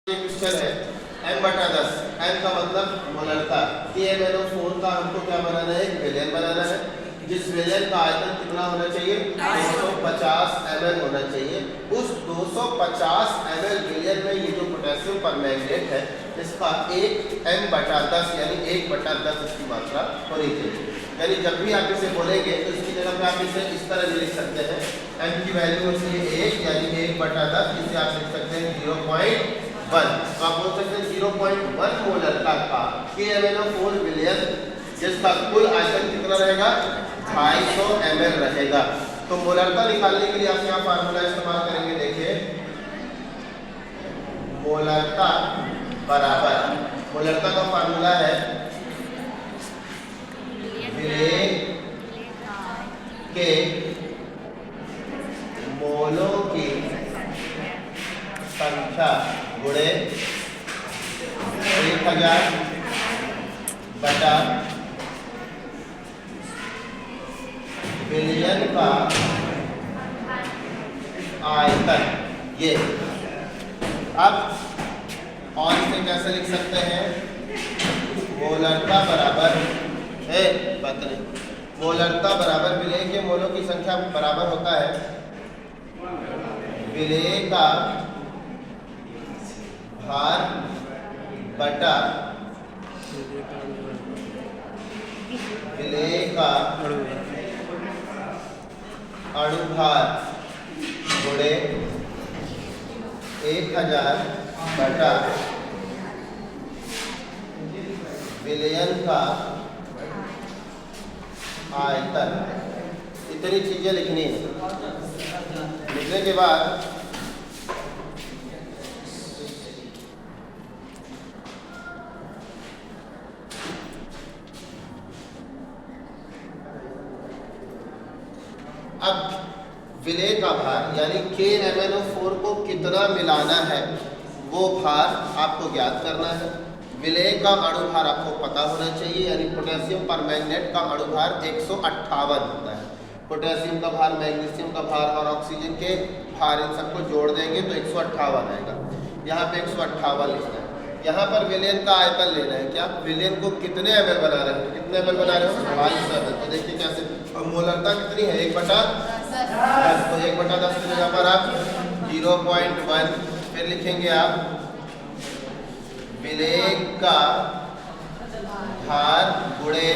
Question है m/10 m का मतलब मोलरता KMnO4 का हमको क्या बनाना है, विलयन बनाना है। जिस विलयन का आयतन कितना होना चाहिए, 250 ml होना चाहिए। उस 250 ml विलयन में ये जो पोटेशियम परमैंगनेट है इसका 1 m/10 यानी 1/10 इसकी मात्रा होनी चाहिए। यानी जब भी आप इसे बोलेंगे तो इसकी जगह पे आप इसे इस तरह भी लिख सकते हैं, m की वैल्यू होती है 1 यानी 1/10, इसे आप लिख सकते हैं 0.1। तो आप बोल सकते हैं 0.1 मोलरता का KMnO4 विलयन जिसका कुल आयतन कितना रहेगा, 250 ml रहेगा। तो मोलरता निकालने के लिए आप क्या फार्मूला इस्तेमाल करेंगे, देखिए मोलरता बराबर, मोलरता का फार्मूला है विलयन के मोलों की संख्या गुणे 1000 बटा विलयन का आयतन। ये अब और इसे कैसे लिख सकते हैं, मोलरता बराबर है, बात नहीं, मोलरता बराबर विलय के मोलों की संख्या बराबर होता है विलय का भार बटा विलय का अणुभार गुणे 1000 बटा विलयन का आयतन। इतनी चीजें लिखनी है। लिखने के बाद अब विलय का भार यानी KMnO4 को कितना मिलाना है वो भार आपको ज्ञात करना है। विलय का अणुभार आपको पता होना चाहिए, यानी पोटेशियम परमैंगनेट का अणुभार 158 होता है। पोटेशियम का भार, मैग्नीशियम का भार और ऑक्सीजन के भार इन सबको जोड़ देंगे तो 158 आएगा। यहाँ पे 158 लिखना है। यहाँ पर विलयन का आयतन लेना है। क्या विलयन को कितने ml बना रहे हैं, कितने ml बना रहे हो, 250 ml। तो देखिए कैसे, और मोलरता कितनी है, 1/10। तो 1/10 की जगह पर आप 0.1 फिर लिखेंगे आप विलय का भार गुणे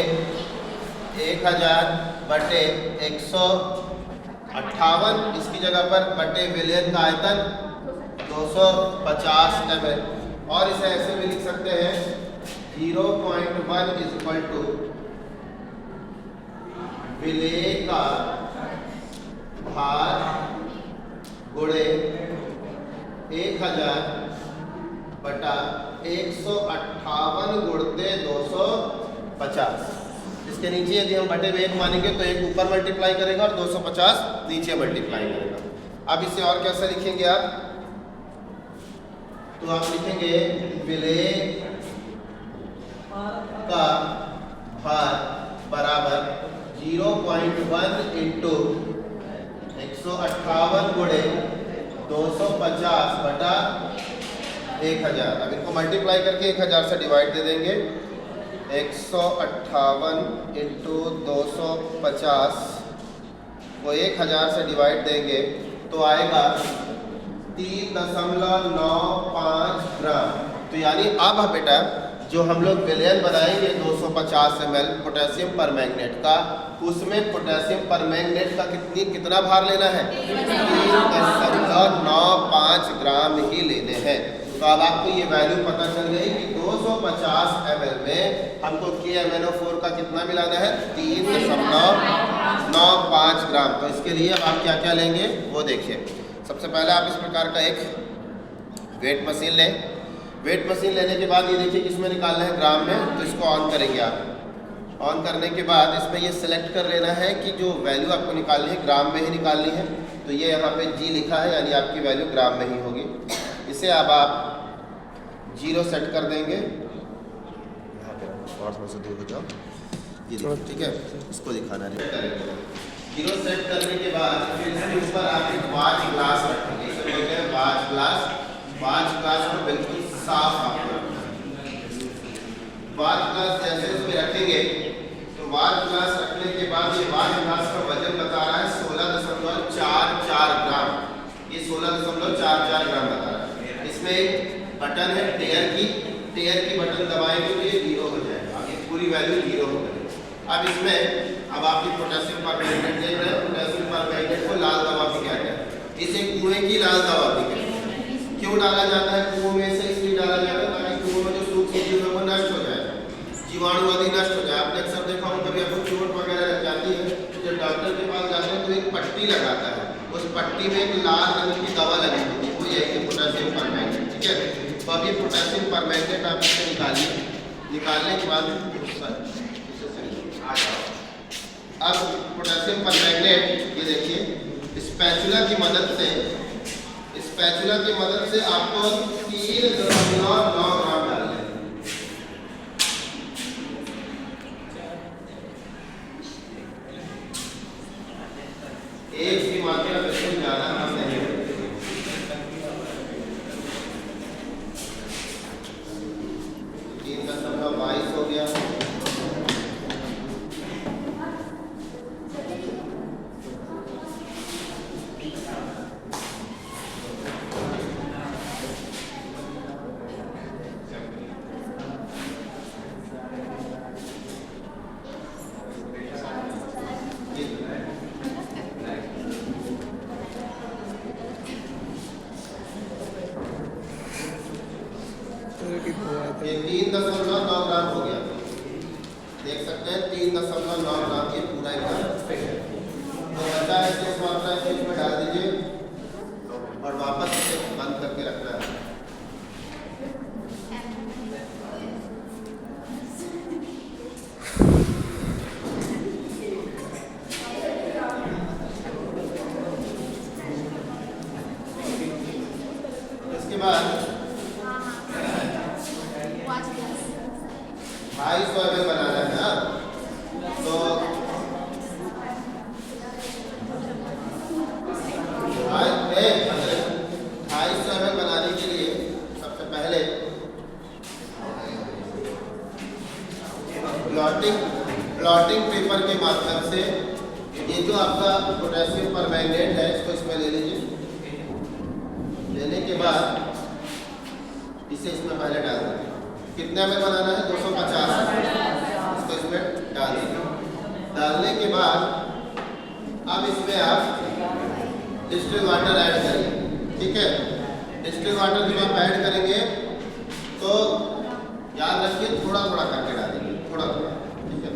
1000 बटे 158, इसकी जगह पर बटे विलयन का आयतन 250 ml। और इसे ऐसे भी लिख सकते हैं 0.1 इक्वल टू विलय का भार गुणे 1000 बटा 158 गुणते 250। इसके नीचे यदि हम बटे में 1 मानेंगे तो 1 ऊपर मल्टीप्लाई करेगा और 250 नीचे मल्टीप्लाई करेगा। अब इसे और कैसे लिखेंगे आप, तो आप लिखेंगे विलय का भार बराबर 0.1 इंटू 158 गुणे 250 बटा 1000। अब इनको मल्टीप्लाई करके 1000 से डिवाइड दे देंगे। 158 इंटू 250 को 1000 से डिवाइड देंगे तो आएगा 3.95 ग्राम। तो यानी अब बेटा जो हम लोग विलयन बनाएंगे 250 ml पोटेशियम परमैंगनेट का, उसमें पोटेशियम परमैंगनेट का कितना भार लेना है, 3.95 ग्राम ही लेने हैं। तो अब आपको ये वैल्यू पता चल गई कि 250 ml में हमको KMnO4 का कितना मिलाना है, 3.95 ग्राम। तो इसके लिए अब आप क्या क्या लेंगे वो देखिए। सबसे पहले आप इस प्रकार का एक वेट मशीन लें। वेट मशीन लेने के बाद ये देखिए किसमें निकालना है, ग्राम में। तो इसको ऑन करेंगे आप। ऑन करने के बाद इसमें ये सिलेक्ट कर लेना है कि जो वैल्यू आपको निकालनी है ग्राम में ही निकालनी है। तो ये यहाँ पे G लिखा है, यानी आपकी वैल्यू ग्राम में ही होगी। इसे अब आप 0 सेट कर देंगे। यहाँ पे और थोड़ा सा दूर हो जाओ, ये ठीक है, इसको दिखाना है। 0 सेट करने के बाद फिर इसके ऊपर आप एक वाच ग्लास रखेंगे, इसे बोलते हैं वाच ग्लास। बाथ ग्लास को बिल्कुल साफ आपको रखना है। बाथ ग्लास जैसे उसमें रखेंगे तो बाथ ग्लास रखने के बाद ये बाथ ग्लास का वजन बता रहा है 16.44 ग्राम। ये 16.44 ग्राम बता रहा है। इसमें एक बटन है टेयर की बटन दबाएंगे तो ये 0 हो जाएगा, ये पूरी वैल्यू 0 हो गई। अब इसमें अब आपकी पोटेशियम परमैंगनेट देख रहे हैं, पोटेशियम परमैंगनेट को लाल दवा भी कहते हैं, इसे कुएं की लाल दवा भी कहते हैं। क्यों डाला जाता है कुओं में से? इसलिए डाला जाता है ताकि कुओं में जो सूक्ष्म जीव है वो नष्ट हो जाए, जीवाणु आदि नष्ट हो जाए। आपने अक्सर देखा हो कभी आपको चोट वगैरह लग जाती है तो जब डॉक्टर के पास जाते हैं तो एक पट्टी लगाता है, उस पट्टी में एक लाल रंग की दवा लगी होती है, वो यही है पोटेशियम परमैंगनेट। ठीक है, तो अब ये पोटेशियम परमैंगनेट आप इसे निकालिए। निकालने के बाद अब पोटेशियम परमैंगनेट ये देखिए स्पैचुला की मदद से आपको 3.9 ग्राम डालना है। एक की मात्रा बिल्कुल ज्यादा कम नहीं है। 3.22 हो गया। ये 3.9 ग्राम हो गया, देख सकते हैं 3.9 ग्राम ये पूरा तो बचा है। इस मात्रा इसमें डाल दीजिए और वापस इसे बंद करके रखना है। इसके बाद 250 ml बनाना है ना, तो 250 ml बनाने के लिए सबसे पहले ब्लॉटिंग पेपर के माध्यम से ये जो आपका पोटेशियम परमैंगनेट है इसको इसमें ले लीजिए। लेने के बाद इसे इसमें पहले डाल देंगे। कितने में बनाना है? 250। इसको इसमें डाल दीजिए। डालने के बाद अब इसमें आप डिस्टिल वाटर ऐड करिए। ठीक है, डिस्टिल वाटर जब आप ऐड करेंगे तो याद रखिए थोड़ा थोड़ा करके डालेंगे, थोड़ा थोड़ा। ठीक है,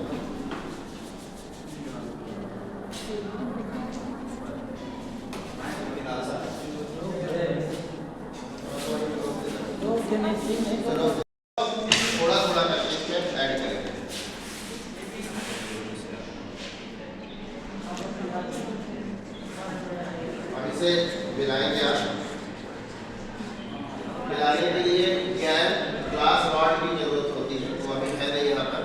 थोड़ा थोड़ा करके इसमें ऐड करेंगे। अब इसे मिलाएंगे। आप मिलाने के लिए ग्लास रॉड की जरूरत होती है, वो अभी है नहीं यहाँ पर।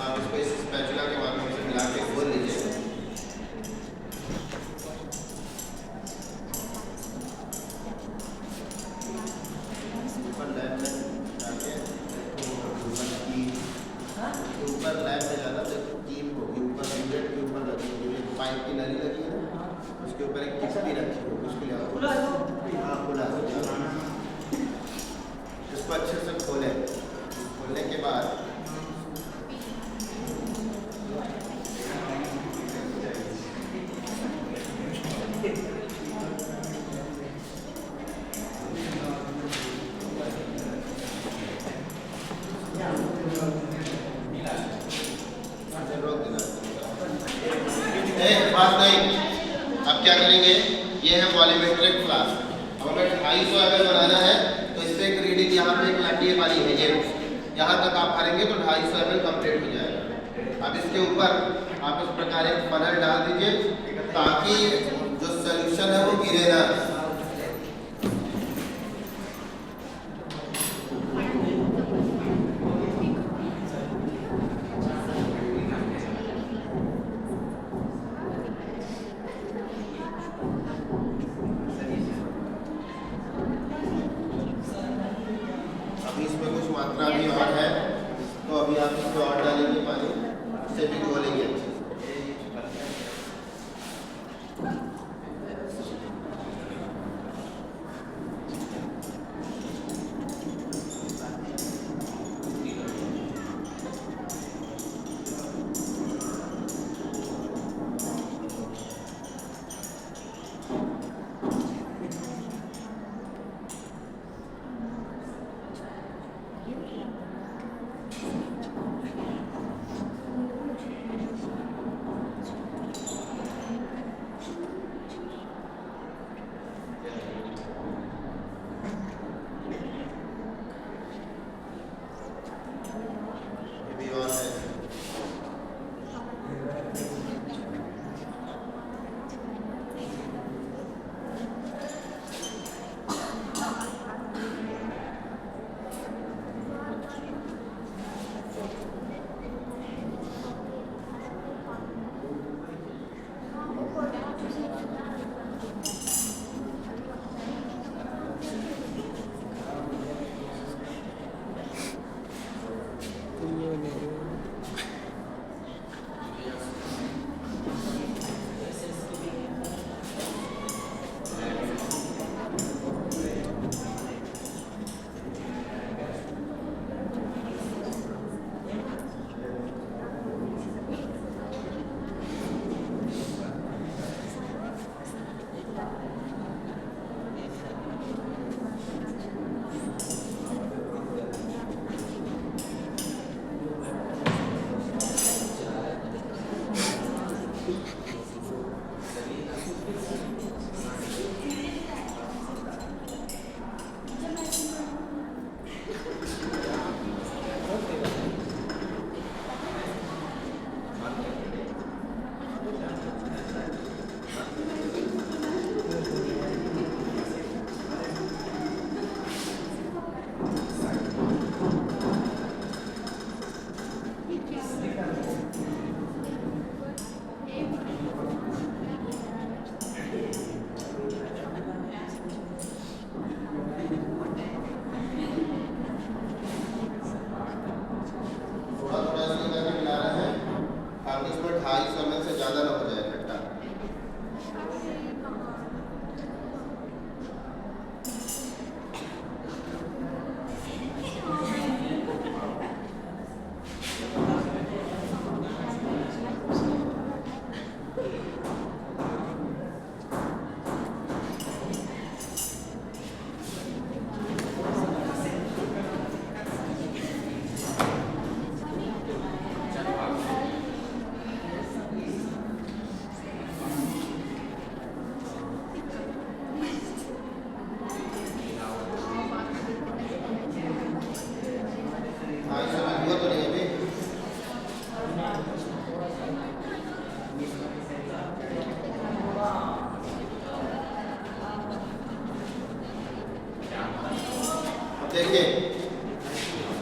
आप इसको इस स्पैचुला के माध्यम से मिला के घोल लीजिए। ऊपर लैब में जाना तो टीम होगी, ऊपर यूनिट के ऊपर लगी हुई है, पाइप की नली लगी है ना, उसके ऊपर एक किस्ती रखी है, उसके लिए खुला है। हाँ खुला है। इसको अच्छे से खोलें। खोलने के बाद बात नहीं। अब क्या करेंगे? ये है वॉल्यूमेट्रिक फ्लास्क। अब हमें 250 ml बनाना है तो इस पे एक रीडिंग यहाँ पे एक लकीर वाली है, ये यहाँ तक आप भरेंगे तो 250 ml कंप्लीट हो जाएगा। अब इसके ऊपर आप इस प्रकार एक फनल डाल दीजिए ताकि जो सोल्यूशन है वो गिरे ना। अभी इसमें कुछ मात्रा भी और है, तो अभी आप इसमें और डालेंगे पानी, इससे भी घोलेंगे अच्छे से। देखिए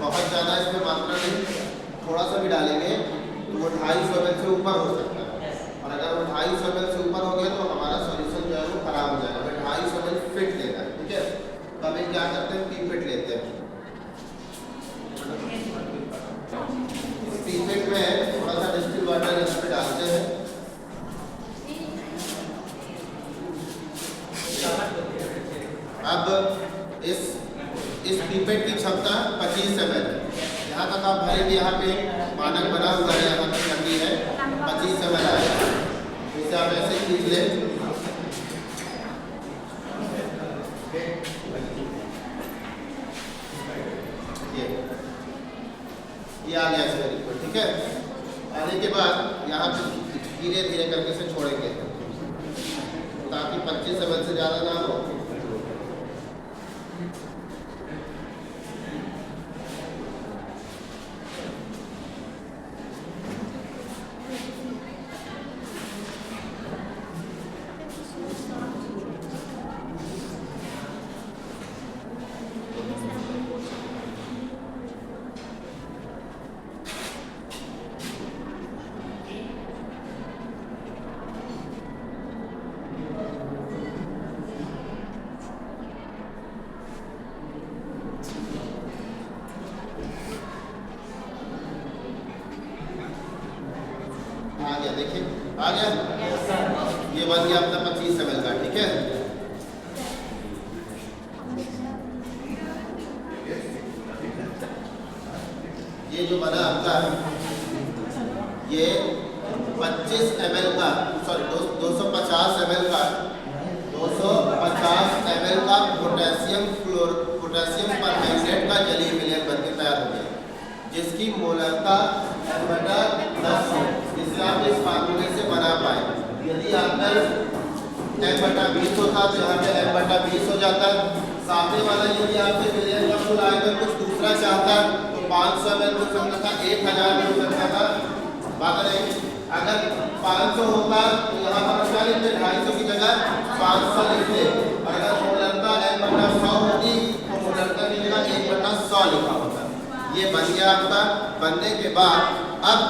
बहुत ज़्यादा इसमें मात्रा नहीं, थोड़ा सा भी डालेंगे तो वो 250 ml से ऊपर हो सकता है, और अगर वो 250 ml से ऊपर हो गया तो हमारा सॉल्यूशन जो है वो खराब हो जाएगा। 250 ml फिट लेगा, ठीक है। तो अभी क्या करते हैं, पीपेट लेते हैं। इस पीपेट में थोड़ा सा डिस्टिल वाटर इस पे डालते हैं। अब इस पीपेट की क्षमता 25 ml है। यहाँ तक आप भरेंगे, यहाँ पे मानक बना हुआ है, यहाँ तक लगी है 25 ml आएगा। इसे आप ऐसे खींच लें, ये आ गया इसमें लिक्विड, ठीक है। आने के बाद यहाँ पे धीरे धीरे करके इसे छोड़ेंगे ताकि 25 ml से ज़्यादा ना हो। गया, देखिए आ गया। ये बन गया अपना 25 ml का, ठीक है। ये जो बना आपका ये 25 ml का, सॉरी 250 ml का, 250 ml का पोटेशियम परमैंगनेट का जलीय विलयन बनके तैयार हो गया, जिसकी मोलरता M/10 है, जिसे आप इस फार्मूले से बना पाए। यदि आपका M/20 होता तो यहाँ पे M/20 हो जाता। सामने वाला यदि आपके विलयन का मूल आयतन कुछ दूसरा चाहता तो 500 ml हो सकता था, 1000 हो सकता था, बात नहीं। अगर 500 होता तो यहाँ पर क्या लिखते, 250 की जगह 500 लिखते। और अगर मोलरता M/100 होती तो मोलरता की जगह 1/100 लिखा होता। ये बन गया आपका। बनने के बाद अब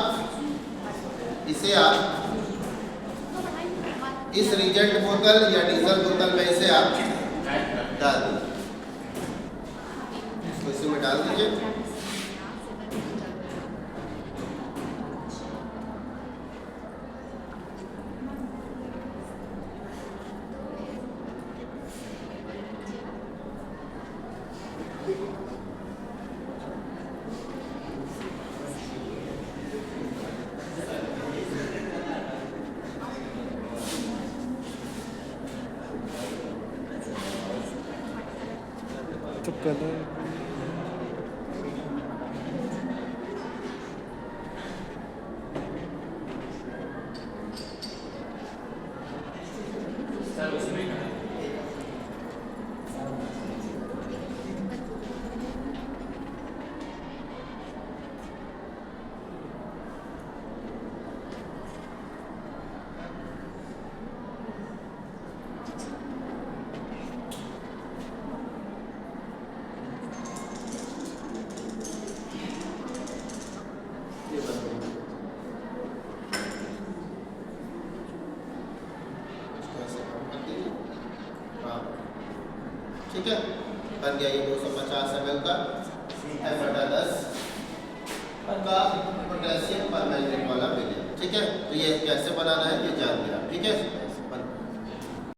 इसे आप इस रिजेंट बोतल या डीजल बोतल में इसे आप डाल दीजिए, इसको इसी में डाल दीजिए। तो कलर ठीक है, बन गया ये 250 ml का M/10 का पोटेशियम परमैंगनेट वाला विलयन। ठीक है, तो ये कैसे बनाना है ये जान लिया, ठीक है।